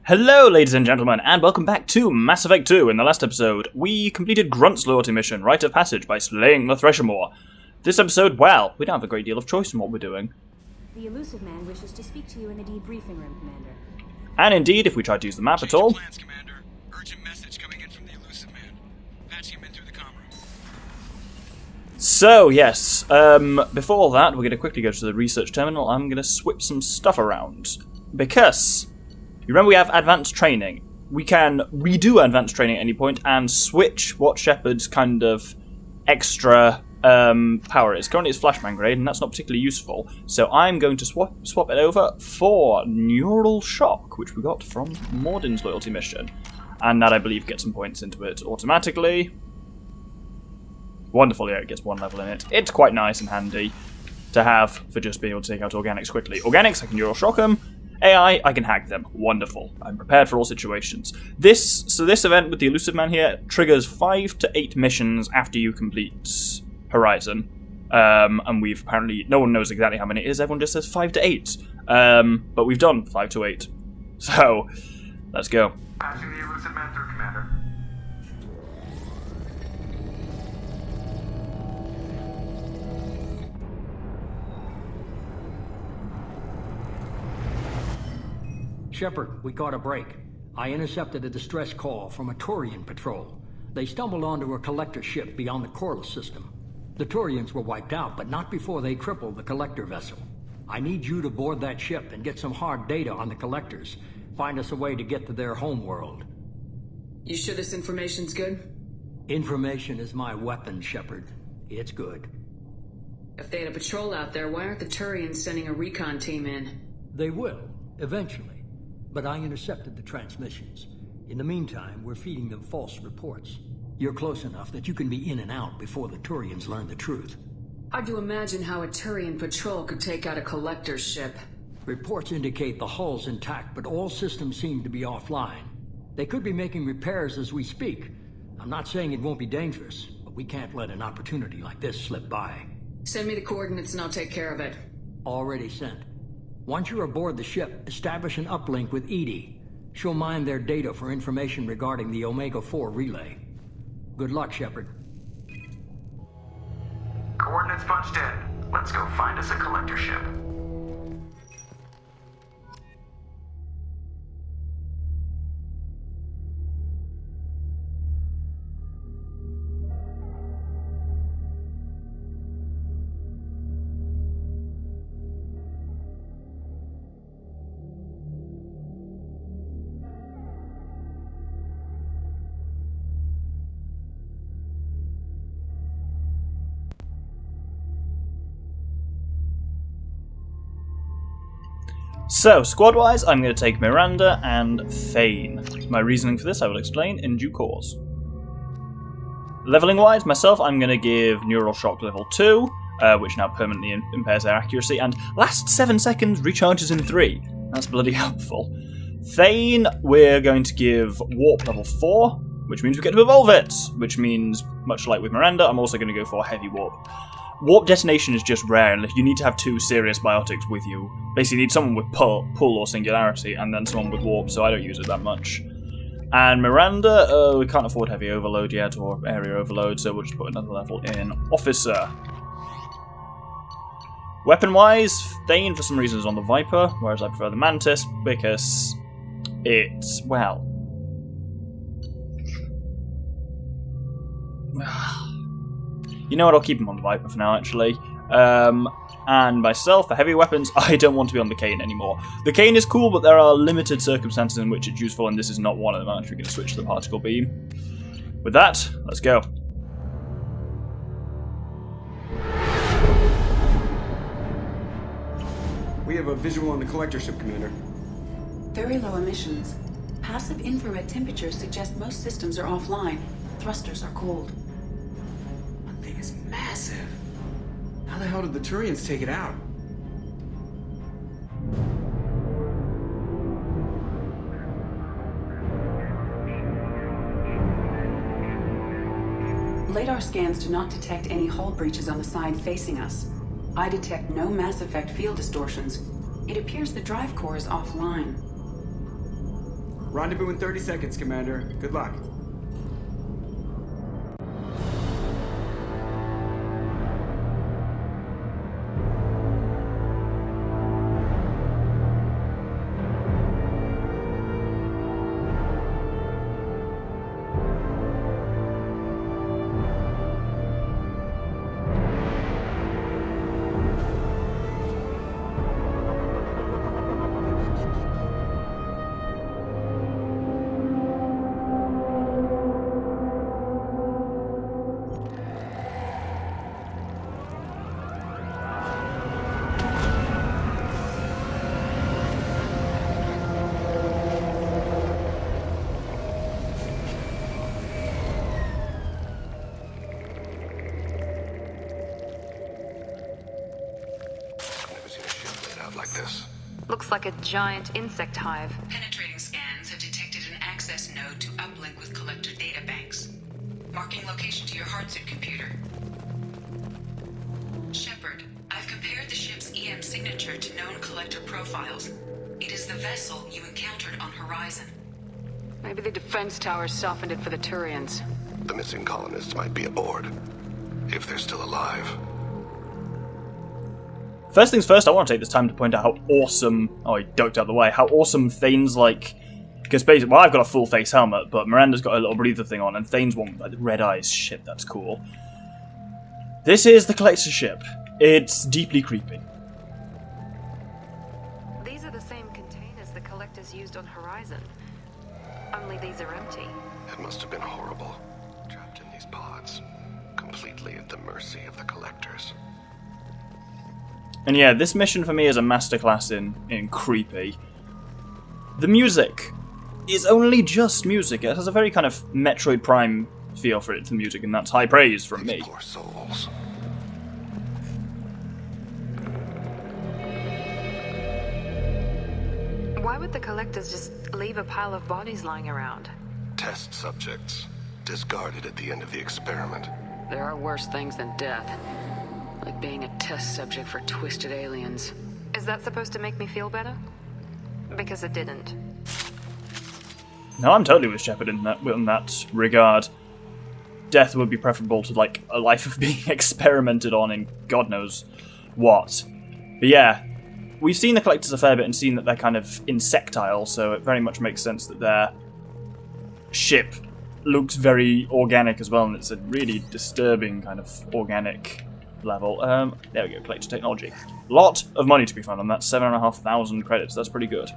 Hello, ladies and gentlemen, and welcome back to Mass Effect 2. In the last episode, we completed Grunt's loyalty mission, Rite of Passage, by slaying the Threshermore. This episode, well, we don't have a great deal of choice in what we're doing. The Illusive Man wishes to speak to you in the debriefing room, Commander. And indeed, if we try to use the map at all... Plans, Commander. Urgent message coming in from the Illusive Man. Patching him in through the comm room. So, yes, before that, we're going to quickly go to the research terminal. I'm going to swip some stuff around. Because... you remember we have advanced training. We can redo advanced training at any point and switch what Shepard's kind of extra power is. Currently it's Flashbang Grade, and that's not particularly useful. So I'm going to swap it over for Neural Shock, which we got from Mordin's loyalty mission. And that, I believe, gets some points into it automatically. Wonderful, yeah, it gets one level in it. It's quite nice and handy to have for just being able to take out organics quickly. Organics, I can Neural Shock them. AI, I can hack them. Wonderful. I'm prepared for all situations. This event with the Illusive Man here triggers 5 to 8 missions after you complete Horizon. And we've apparently... no one knows exactly how many it is. Everyone just says 5 to 8. But we've done 5 to 8. So, let's go. Patching the Illusive Man through, Commander. Shepard, we caught a break. I intercepted a distress call from a Turian patrol. They stumbled onto a collector ship beyond the Corliss system. The Turians were wiped out, but not before they crippled the collector vessel. I need you to board that ship and get some hard data on the collectors. Find us a way to get to their homeworld. You sure this information's good? Information is my weapon, Shepard. It's good. If they had a patrol out there, why aren't the Turians sending a recon team in? They will, eventually. But I intercepted the transmissions. In the meantime, we're feeding them false reports. You're close enough that you can be in and out before the Turians learn the truth. Hard to imagine how a Turian patrol could take out a collector's ship. Reports indicate the hull's intact, but all systems seem to be offline. They could be making repairs as we speak. I'm not saying it won't be dangerous, but we can't let an opportunity like this slip by. Send me the coordinates and I'll take care of it. Already sent. Once you're aboard the ship, establish an uplink with Edie. She'll mine their data for information regarding the Omega-4 relay. Good luck, Shepard. Coordinates punched in. Let's go find us a collector ship. So, squad-wise, I'm going to take Miranda and Thane. My reasoning for this I will explain in due course. Leveling-wise, myself, I'm going to give Neural Shock level 2, which now permanently impairs their accuracy, and lasts 7 seconds, recharges in 3. That's bloody helpful. Thane, we're going to give Warp level 4, which means we get to evolve it, which means, much like with Miranda, I'm also going to go for Heavy Warp. Warp detonation is just rare, and you need to have 2 serious biotics with you. Basically, you need someone with pull or singularity, and then someone with warp, so I don't use it that much. And Miranda, we can't afford heavy overload yet, or area overload, so we'll just put another level in Officer. Weapon-wise, Thane for some reason is on the Viper, whereas I prefer the Mantis, because it's, well... you know what, I'll keep him on the Viper for now, actually. And myself, for heavy weapons, I don't want to be on the Cane anymore. The Cane is cool, but there are limited circumstances in which it's useful, and this is not one of them. I'm actually going to switch to the Particle Beam. With that, let's go. We have a visual on the collector ship, Commander. Very low emissions. Passive infrared temperatures suggest most systems are offline. Thrusters are cold. That thing is massive. How the hell did the Turians take it out? Radar scans do not detect any hull breaches on the side facing us. I detect no Mass Effect field distortions. It appears the drive core is offline. Rendezvous in 30 seconds, Commander. Good luck. Looks like a giant insect hive. Penetrating scans have detected an access node to uplink with collector databanks. Marking location to your hardsuit computer. Shepard, I've compared the ship's EM signature to known collector profiles. It is the vessel you encountered on Horizon. Maybe the defense towers softened it for the Turians. The missing colonists might be aboard. If they're still alive. First things first, I want to take this time to point out how awesome... Oh, he ducked out of the way. How awesome Thane's, like... Because basically, well, I've got a full face helmet, but Miranda's got a little breather thing on, and Thane's one with like, red eyes. Shit, that's cool. This is the Collector ship. It's deeply creepy. These are the same containers the collectors used on Horizon. Only these are empty. It must have been horrible. Trapped in these pods. Completely at the mercy of the Collectors. And yeah, this mission for me is a masterclass in creepy. The music is only just music. It has a very kind of Metroid Prime feel for it, the music, and that's high praise from me. Poor souls. Why would the collectors just leave a pile of bodies lying around? Test subjects. Discarded at the end of the experiment. There are worse things than death. Like being a test subject for twisted aliens. Is that supposed to make me feel better? Because it didn't. No, I'm totally with Shepard in that regard. Death would be preferable to, like, a life of being experimented on in God knows what. But yeah, we've seen the Collectors a fair bit and seen that they're kind of insectile, so it very much makes sense that their ship looks very organic as well, and it's a really disturbing kind of organic level. There we go, Collector Technology. Lot of money to be found on that, 7,500 credits, that's pretty good.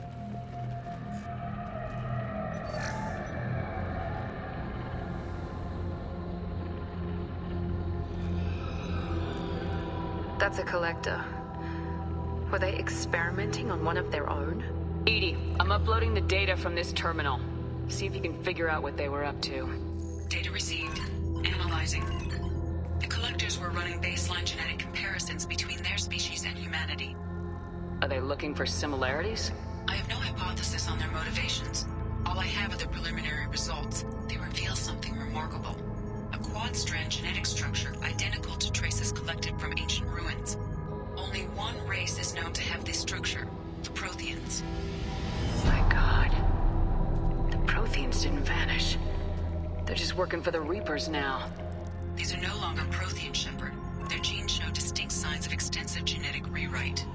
That's a collector. Were they experimenting on one of their own? EDI, I'm uploading the data from this terminal. See if you can figure out what they were up to. Data received. Analyzing. The collectors were running baseline genetic comparisons between their species and humanity. Are they looking for similarities? I have no hypothesis on their motivations. All I have are the preliminary results. They reveal something remarkable. A quad-strand genetic structure identical to traces collected from ancient ruins. Only one race is known to have this structure, the Protheans. My God. The Protheans didn't vanish. They're just working for the Reapers now. These are no longer Prothean, Shepard. Their genes show distinct signs of extensive genetic rewrite.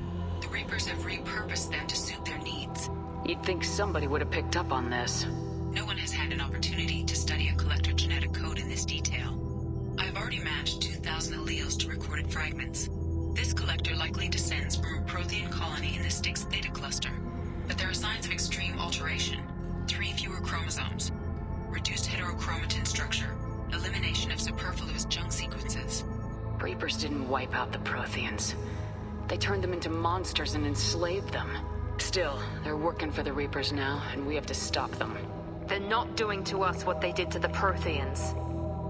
The Reapers have repurposed them to suit their needs. You'd think somebody would have picked up on this. No one has had an opportunity to study a collector genetic code in this detail. I've already matched 2,000 alleles to recorded fragments. This collector likely descends from a Prothean colony in the Styx Theta cluster. But there are signs of extreme alteration. 3 fewer chromosomes. Reduced heterochromatin structure. Elimination of superfluous junk sequences. Reapers didn't wipe out the Protheans. They turned them into monsters and enslaved them. Still, they're working for the Reapers now, and we have to stop them. They're not doing to us what they did to the Protheans.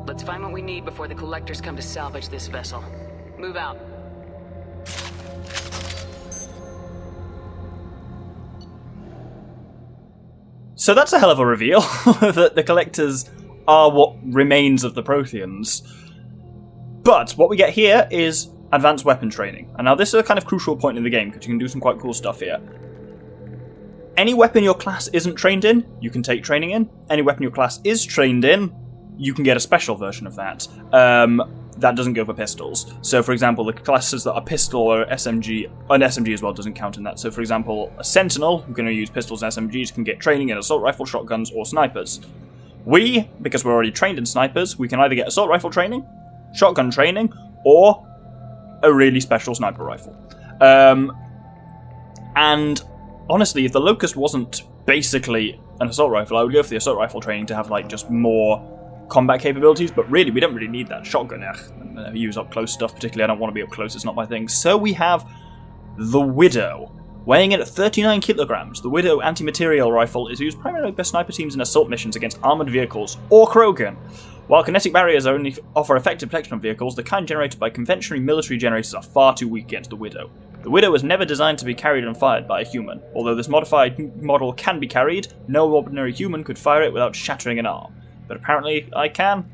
Let's find what we need before the collectors come to salvage this vessel. Move out. So that's a hell of a reveal, that the Collectors are what remains of the Protheans. But what we get here is advanced weapon training. And now this is a kind of crucial point in the game, because you can do some quite cool stuff here. any weapon your class isn't trained in, you can take training in. Any weapon your class is trained in, you can get a special version of that. That doesn't go for pistols. So, for example, the classes that are pistol or SMG, and SMG as well doesn't count in that. So, for example, a Sentinel, who can use pistols and SMGs, can get training in assault rifle, shotguns, or snipers. We, because we're already trained in snipers, we can either get assault rifle training, shotgun training, or a really special sniper rifle. And honestly, if the Locust wasn't basically an assault rifle, I would go for the assault rifle training to have like just more combat capabilities, but really we don't really need that. Shotgun, I use up close stuff, particularly I don't want to be up close, it's not my thing. So we have the Widow, weighing in at 39 kilograms. The Widow anti-material rifle is used primarily by sniper teams in assault missions against armoured vehicles or Krogan. While kinetic barriers only offer effective protection on vehicles, the kind generated by conventional military generators are far too weak against the Widow. The Widow was never designed to be carried and fired by a human. Although this modified model can be carried, no ordinary human could fire it without shattering an arm. But apparently I can?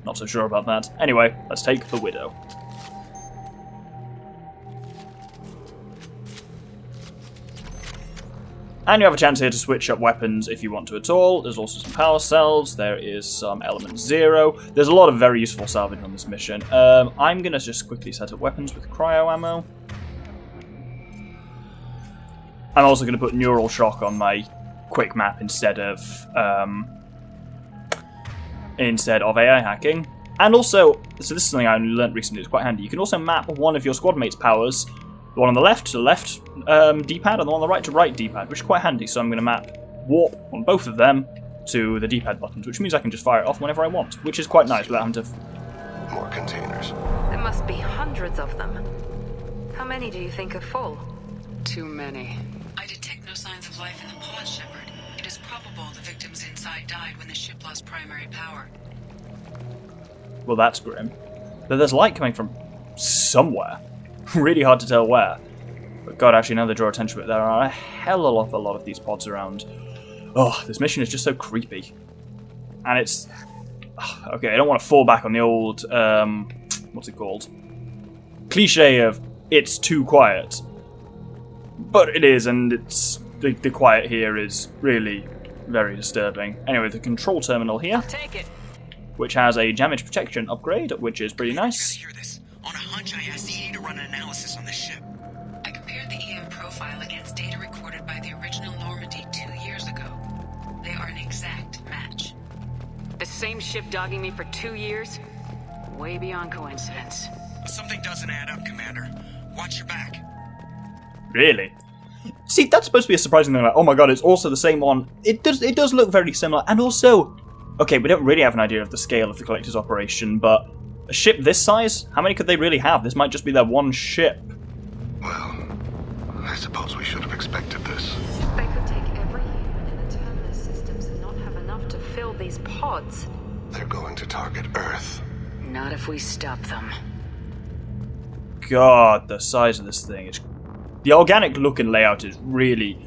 Not so sure about that. Anyway, let's take the Widow. And you have a chance here to switch up weapons if you want to at all. There's also some power cells. There is some element 0. There's a lot of very useful salvage on this mission. I'm going to just quickly set up weapons with cryo ammo. I'm also going to put neural shock on my quick map instead of AI hacking. And also, so this is something I learned recently, it's quite handy. You can also map one of your squad mates' powers, the one on the left to left D-pad, and the one on the right to right D-pad, which is quite handy. So I'm going to map warp on both of them to the D-pad buttons, which means I can just fire it off whenever I want, which is quite nice without having to... More containers. There must be hundreds of them. How many do you think are full? Too many. I detect no signs of life in the pod, Shepard. It is probable the victims inside died when the ship lost primary power. Well, that's grim. But there's light coming from somewhere. Really hard to tell where. But God, actually, now they draw attention to it, there are a hell of a lot of these pods around. Oh, this mission is just so creepy. And it's... Okay, I don't want to fall back on the old... what's it called? Cliche of, it's too quiet. But it is, and it's... The quiet here is really very disturbing. Anyway, the control terminal here. Take it. Which has a damage protection upgrade, which is pretty nice. You gotta hear this. On a hunch, I asked EE to run an analysis on this ship. I compared the EM profile against data recorded by the original Normandy 2 years ago. They are an exact match. The same ship dogging me for 2 years? Way beyond coincidence. Something doesn't add up, Commander. Watch your back. Really? See, that's supposed to be a surprising thing, like, oh my god, it's also the same one. It does look very similar, and also... Okay, we don't really have an idea of the scale of the Collector's operation, but a ship this size? How many could they really have? This might just be their one ship. Well, I suppose we should have expected this. They could take every human in the terminus systems and not have enough to fill these pods. They're going to target Earth. Not if we stop them. God, the size of this thing is... The organic look and layout is really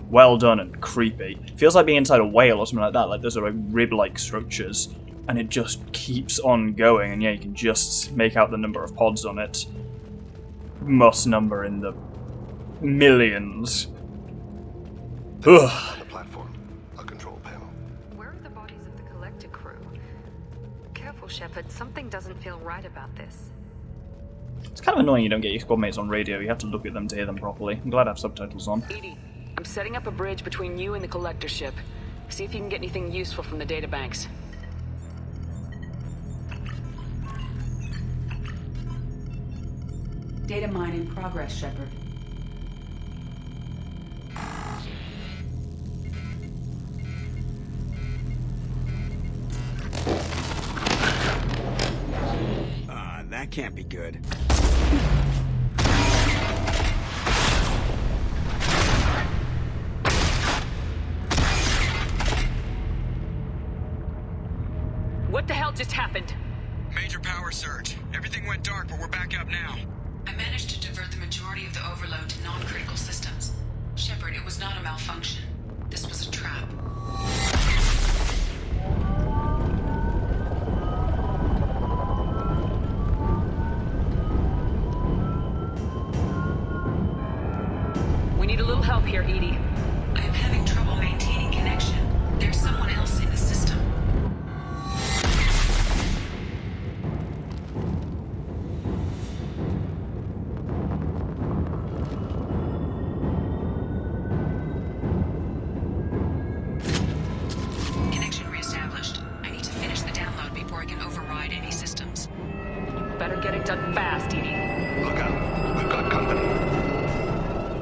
well done and creepy. Feels like being inside a whale or something like that. Like those are like rib-like structures, and it just keeps on going. And yeah, you can just make out the number of pods on it. Must number in the millions. Ugh. The platform, a control panel. Where are the bodies of the collector crew? Careful, Shepard. Something doesn't feel right about this. It's kind of annoying you don't get your squad mates on radio. You have to look at them to hear them properly. I'm glad I have subtitles on. Edie, I'm setting up a bridge between you and the collector ship. See if you can get anything useful from the databanks. Data mine in progress, Shepard. That can't be good. What the hell just happened? Major power surge. Everything went dark, but we're back up now. I managed to divert the majority of the overload to non-critical systems. Shepard, it was not a malfunction. This was a trap. We need a little help here, Edie. I am having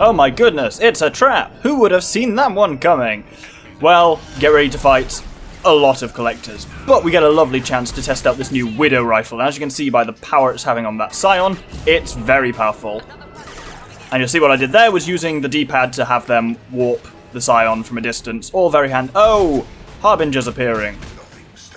Oh my goodness, it's a trap! Who would have seen that one coming? Well, get ready to fight a lot of collectors. But we get a lovely chance to test out this new Widow rifle. And as you can see by the power it's having on that Scion, it's very powerful. And you'll see what I did there was using the D-pad to have them warp the Scion from a distance. All very hand. Oh! Harbinger's appearing.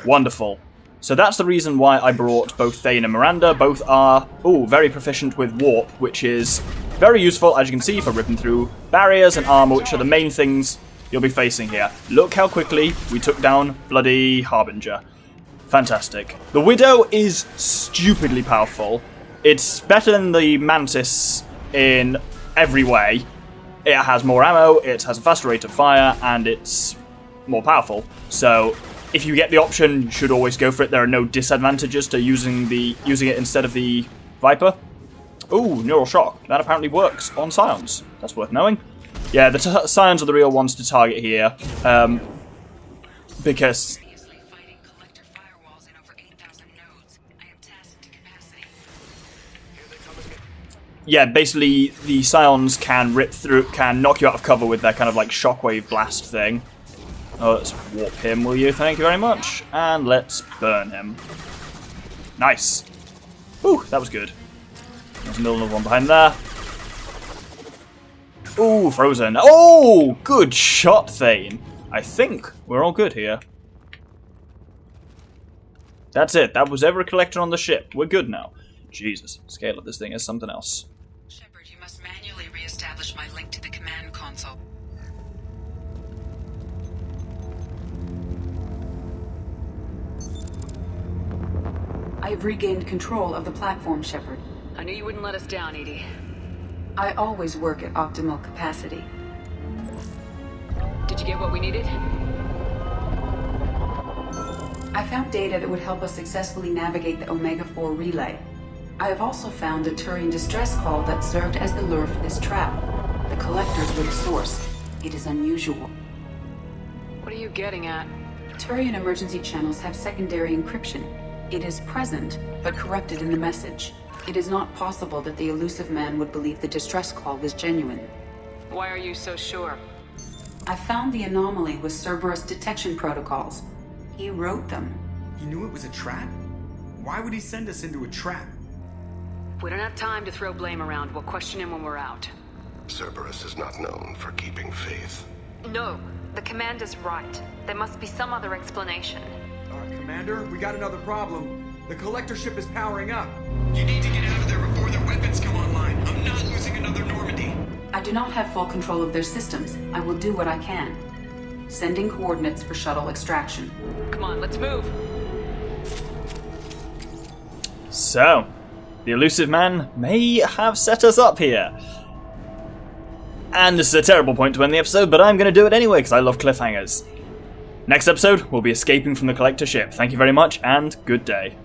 Wonderful. So that's the reason why I brought both Thane and Miranda. Both are, very proficient with warp, which is very useful, as you can see, for ripping through barriers and armor, which are the main things you'll be facing here. Look how quickly we took down bloody Harbinger. Fantastic. The Widow is stupidly powerful. It's better than the Mantis in every way. It has more ammo, it has a faster rate of fire, and it's more powerful. So if you get the option, you should always go for it. There are no disadvantages to using it instead of the Viper. Ooh, Neural Shock. That apparently works on Scions. That's worth knowing. Yeah, the Scions are the real ones to target here. Because... yeah, basically the Scions can rip through, can knock you out of cover with their kind of like shockwave blast thing. Oh, let's warp him, will you? Thank you very much. And let's burn him. Nice. Ooh, that was good. There's another one behind there. Ooh, frozen. Oh, good shot, Thane. I think we're all good here. That's it. That was every collector on the ship. We're good now. Jesus, scale of this thing is something else. Shepard, you must manually re-establish my link to the command console. I have regained control of the platform, Shepard. I knew you wouldn't let us down, Edie. I always work at optimal capacity. Did you get what we needed? I found data that would help us successfully navigate the Omega-4 relay. I have also found a Turian distress call that served as the lure for this trap. The collectors were the source. It is unusual. What are you getting at? Turian emergency channels have secondary encryption. It is present, but corrupted in the message. It is not possible that the Illusive Man would believe the distress call was genuine. Why are you so sure? I found the anomaly with Cerberus detection protocols. He wrote them. He knew it was a trap? Why would he send us into a trap? We don't have time to throw blame around. We'll question him when we're out. Cerberus is not known for keeping faith. No, the commander's right. There must be some other explanation. Commander, we got another problem. The collector ship is powering up. You need to get out of there before their weapons come online. I'm not losing another Normandy. I do not have full control of their systems. I will do what I can. Sending coordinates for shuttle extraction. Come on, let's move. So, the Illusive Man may have set us up here. And this is a terrible point to end the episode, but I'm going to do it anyway because I love cliffhangers. Next episode, we'll be escaping from the collector ship. Thank you very much, and good day.